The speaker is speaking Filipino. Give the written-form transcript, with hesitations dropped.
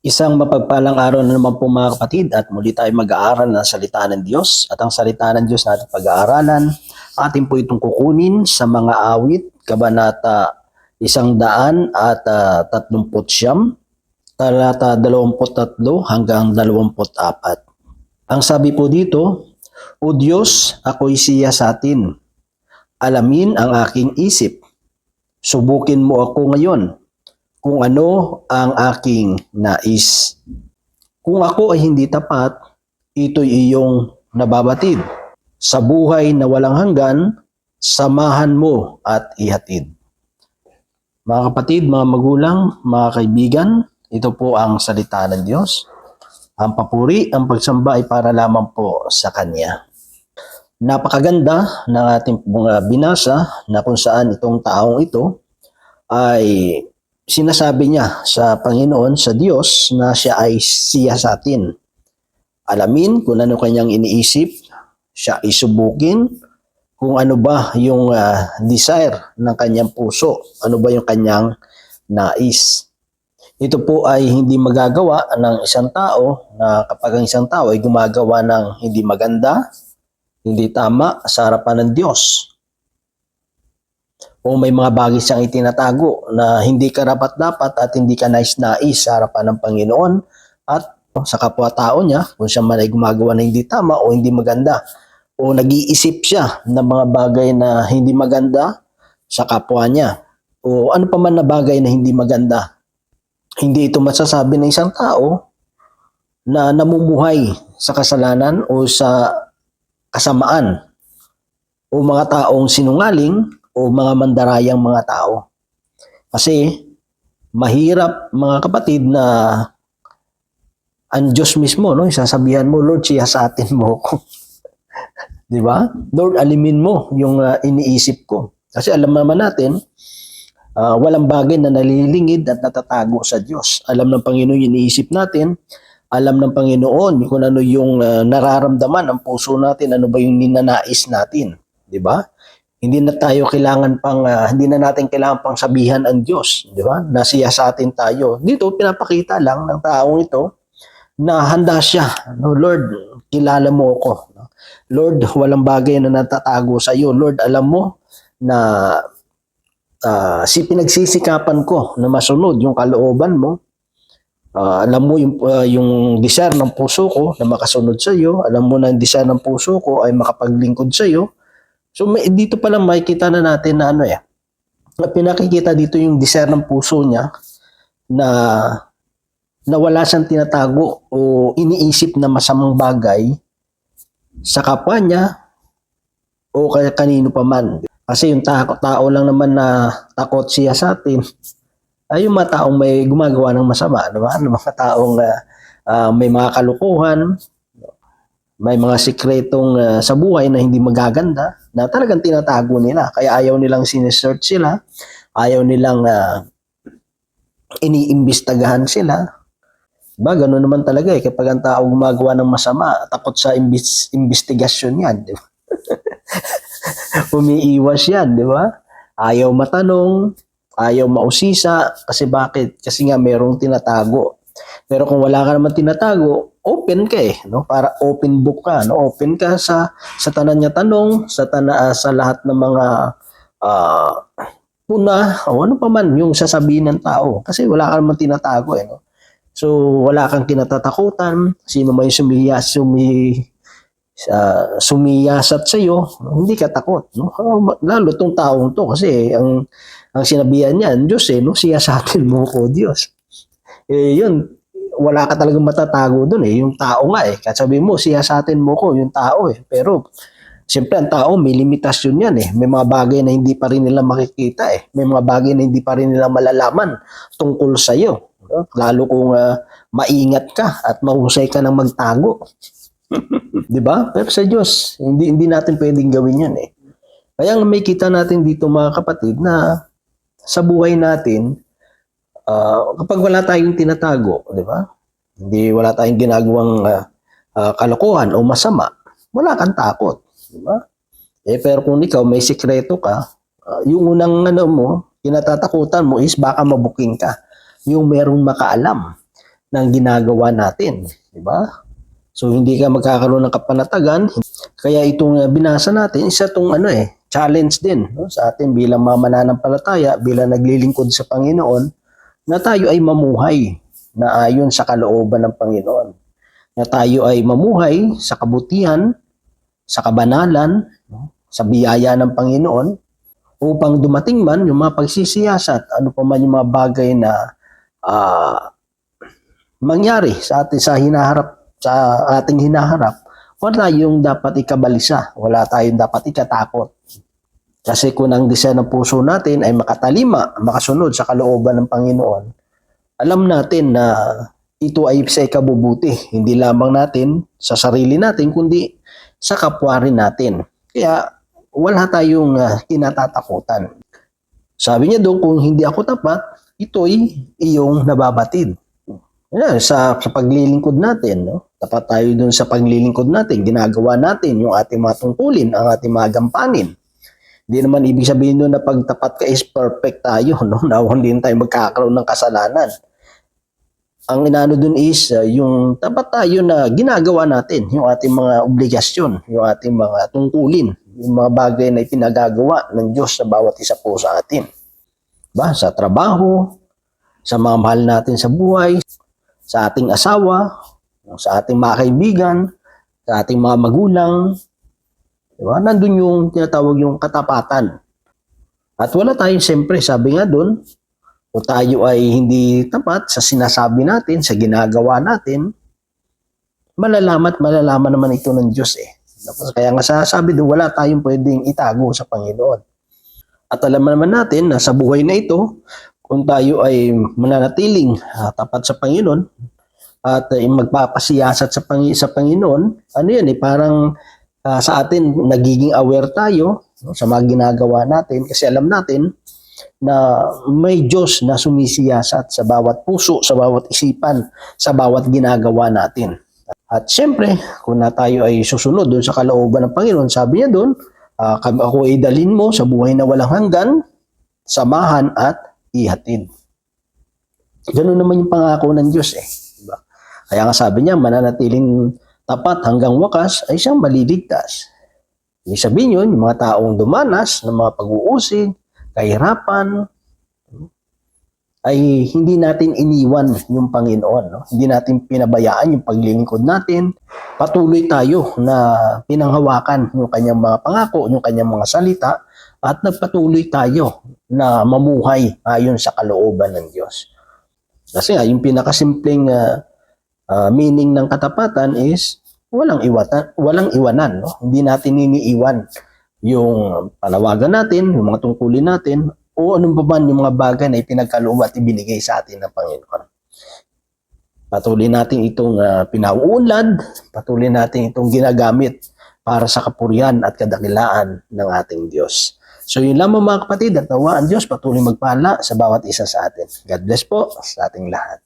Isang mapagpalang araw na naman po mga kapatid at muli tayo mag-aaral ng salita ng Diyos at ang salita ng Diyos natin pag-aaralan atin po itong kukunin sa mga awit kabanata 100 at 39 talata 23 hanggang 24. Ang sabi po dito, O Diyos, ako'y siya sa atin. Alamin ang aking isip. Subukin mo ako ngayon kung ano ang aking nais. Kung ako ay hindi tapat, ito'y iyong nababatid. Sa buhay na walang hanggan, samahan mo at ihatid. Mga kapatid, mga magulang, mga kaibigan, ito po ang salita ng Diyos. Ang papuri, ang pagsamba ay para lamang po sa Kanya. Napakaganda ng ating binasa na kung saan itong taong ito ay sinasabi niya sa Panginoon, sa Diyos, na siya ay siya sa atin. Alamin kung ano kanyang iniisip, siya isubukin kung ano ba yung desire ng kanyang puso, ano ba yung kanyang nais. Ito po ay hindi magagawa ng isang tao na kapag ang isang tao ay gumagawa ng hindi maganda, hindi tama sa harapan ng Diyos, o may mga bagay siyang itinatago na hindi karapat-dapat at hindi ka nais-nais sa harapan ng Panginoon at sa kapwa-tao niya, kung siya man ay gumagawa na hindi tama o hindi maganda, o nag-iisip siya ng mga bagay na hindi maganda sa kapwa niya, o ano pa man na bagay na hindi maganda. Hindi ito masasabi ng isang tao na namumuhay sa kasalanan o sa kasamaan, o mga taong sinungaling, o mga mandarayang mga tao. Kasi mahirap mga kapatid na ang Diyos mismo, no, sasabihan mo, Lord, siya sa atin mo ako. Di ba? Lord, alimin mo yung iniisip ko. Kasi alam naman natin, walang bagay na nalilingid at natatago sa Diyos. Alam ng Panginoon yung iniisip natin, alam ng Panginoon kung ano yung nararamdaman ng puso natin, ano ba yung ninanais natin. Di ba? Hindi na natin kailangan pang sabihan ang Diyos, di ba? Na siya sa atin tayo. Dito pinapakita lang ng taong ito na handa siya. No, Lord, kilala mo ako. Lord, walang bagay na natatago sa iyo. Lord, alam mo na pinagsisikapan ko na masunod yung kalooban mo. Alam mo yung desire ng puso ko na makasunod sa iyo. Alam mo na yung desire ng puso ko ay makapaglingkod sa iyo. So dito pa lang makikita na natin na pinakikita dito yung desire ng puso niya na wala siyang tinatago o iniisip na masamang bagay sa kapwa niya o kanino pa man. Kasi yung tao lang naman na takot siya sa atin ay yung mga taong may gumagawa ng masama, diba? Mga taong may mga kalukuhan, may mga sikretong sa buhay na hindi magaganda na talagang tinatago nila. Kaya ayaw nilang sinesearch sila, ayaw nilang iniimbestagahan sila. Diba? Ganun naman talaga kapag ang tao gumagawa ng masama, takot sa investigasyon yan. Diba? Umiiwas yan, di ba? Ayaw matanong, ayaw mausisa, kasi bakit? Kasi nga merong tinatago. Pero kung wala ka naman tinatago, open ka no? Para open book ka, no? Open ka sa tanan niya tanong, sa lahat ng mga puna, o ano pa man yung sasabihin ng tao. Kasi wala ka naman tinatago, no? So, wala kang kinatatakutan. Sino may sumiyasat sa iyo, hindi ka takot, no? Lalo tong taong to kasi ang sinabihan niya, Diyos no, siyasatin mo ko, Diyos. Yun, wala ka talagang matatago doon yung tao nga kasi sabi mo, siyasatin mo ko, yung tao Pero siyempre ang tao may limitasyon yan may mga bagay na hindi pa rin nila makikita may mga bagay na hindi pa rin nila malalaman tungkol sa iyo. Lalo kung maingat ka at mahusay ka ng magtago. 'Di ba? Pero sa Diyos, hindi natin pwedeng gawin 'yan Kaya may kita natin dito mga kapatid na sa buhay natin kapag wala tayong tinatago, 'di ba? Wala tayong ginagawang kalokohan o masama, wala kang takot, 'di ba? Pero kung ikaw may sikreto ka, yung unang kinatatakutan mo is baka mabuking ka. Yung merong makaalam. ng ginagawa natin, di ba? So hindi ka magkakaroon ng kapanatagan. Kaya itong binasa natin, isa itong challenge din, no, sa atin bilang mga mananampalataya, bilang naglilingkod sa Panginoon, na tayo ay mamuhay na ayon sa kalooban ng Panginoon. Na tayo ay mamuhay sa kabutihan, sa kabanalan, no, sa biyaya ng Panginoon, upang dumating man yung mga pagsisiyasat, ano pa man yung mga bagay na mangyari sa atin sa ating hinaharap, wala tayong dapat ikabalisa, wala tayong dapat ikatakot. Kasi kung ang deseo ng puso natin ay makatalima, makasunod sa kalooban ng Panginoon, alam natin na ito ay sa ikabubuti, hindi lamang natin sa sarili natin, kundi sa kapwa rin natin. Kaya wala tayong kinatatakutan. Sabi niya doon, kung hindi ako tapat, ito'y iyong nababatid. Yan, sa paglilingkod natin, no? Tapat tayo dun sa paglilingkod natin, ginagawa natin yung ating mga tungkulin, ang ating mga gampanin. Hindi naman ibig sabihin doon na pagtapat ka is perfect tayo, no? Na hindi tayo magkakaroon ng kasalanan. Ang inano dun is yung tapat tayo na ginagawa natin, yung ating mga obligasyon, yung ating mga tungkulin, yung mga bagay na ipinagagawa ng Diyos sa bawat isa po sa atin. Ba? Sa trabaho, sa mga mahal natin sa buhay, sa ating asawa, sa ating mga kaibigan, sa ating mga magulang. Diba? Nandun yung tinatawag yung katapatan. At wala tayong siyempre, sabi nga doon, kung tayo ay hindi tapat sa sinasabi natin, sa ginagawa natin, malalaman naman ito ng Diyos eh. Kaya nga sasabi doon, wala tayong pwedeng itago sa Panginoon. At alam naman natin na sa buhay na ito, kung tayo ay mananatiling tapat sa Panginoon at magpapasiyasat sa Panginoon, ano yan parang sa atin nagiging aware tayo, no, sa mga ginagawa natin kasi alam natin na may Diyos na sumisiyasat sa bawat puso, sa bawat isipan, sa bawat ginagawa natin. At siyempre, kung na tayo ay susunod doon sa kalooban ng Panginoon, sabi niya doon, ako ay dalhin mo sa buhay na walang hanggan, samahan at ihatid. Ganun naman yung pangako ng Diyos eh. Diba? Kaya nga sabi niya, mananatiling tapat hanggang wakas ay siyang maliligtas. Ibig sabihin yun, yung mga taong dumanas ng mga pag-uusig, kahirapan, ay hindi natin iniwan yung Panginoon. No? Hindi natin pinabayaan yung paglilingkod natin. Patuloy tayo na pinanghawakan yung kanyang mga pangako, yung kanyang mga salita, at nagpatuloy tayo na mamuhay ayon sa kalooban ng Diyos. Kasi yung pinakasimpleng meaning ng katapatan is walang iwanan. No? Hindi natin iniiwan yung panawagan natin, yung mga tungkulin natin, o anong pa man yung mga bagay na ipinagkaloob at ibinigay sa atin ng Panginoon. Patuloy natin itong pinauunlad, patuloy natin itong ginagamit para sa kapurihan at kadakilaan ng ating Diyos. So yun lamang mga kapatid, at nawa ang Diyos patuloy magpala sa bawat isa sa atin. God bless po sa ating lahat.